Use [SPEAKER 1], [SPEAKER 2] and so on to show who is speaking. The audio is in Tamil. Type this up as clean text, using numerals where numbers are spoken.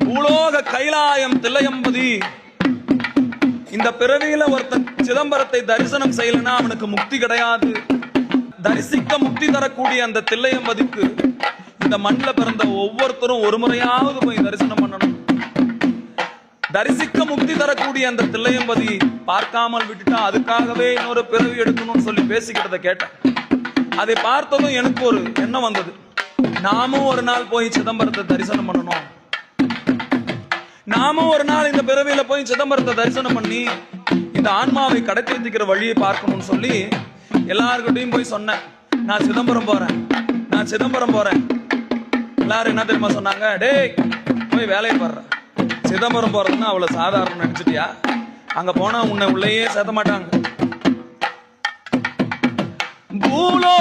[SPEAKER 1] பூலோக கைலாயம் தில்லையம்பதி. இந்த பிறவியில ஒருத்தன் சிதம்பரத்தை தரிசனம் செய்யலன்னா அவனுக்கு முக்தி கிடையாது. தரிசிக்க முக்தி தரக்கூடிய அந்த தில்லையம்பதிக்கு இந்த மண்ணில் பிறந்த ஒவ்வொருத்தரும் ஒரு முறையாவது போய் தரிசனம் பண்ணணும். தரிசிக்க முக்தி தரக்கூடிய அந்த தில்லையம்பதி பார்க்காமல் விட்டுட்டா அதுக்காகவே இன்னொரு பிறவி எடுக்கணும்னு சொல்லி பேசிக்கிறத கேட்டேன். அதை பார்த்ததும் எனக்கு ஒரு எண்ணம் வந்தது, நாமும் ஒரு நாள் போய் சிதம்பரத்தை தரிசனம் பண்ணணும். நாமும் ஒரு நாள் இந்த பிறவியில போய் சிதம்பரத்தை தரிசனம் பண்ணி இந்த ஆன்மாவை கடத்திருந்திக்கிற வழியை பார்க்கணும்னு சொல்லி எல்லாருக்கிட்டையும் போய் சொன்னேன், நான் சிதம்பரம் போறேன், நான் சிதம்பரம் போறேன். எல்லாரும் என்ன தெரியுமா சொன்னாங்க, டேய் போய் வேலையை பாடுற, சிதம்பரம் போறதுன்னா அவ்வளவு சாதாரணம் நினைச்சிட்டியா? அங்க போனா உன்னை உள்ளேயே சேர்த்த மாட்டாங்க. பூலோ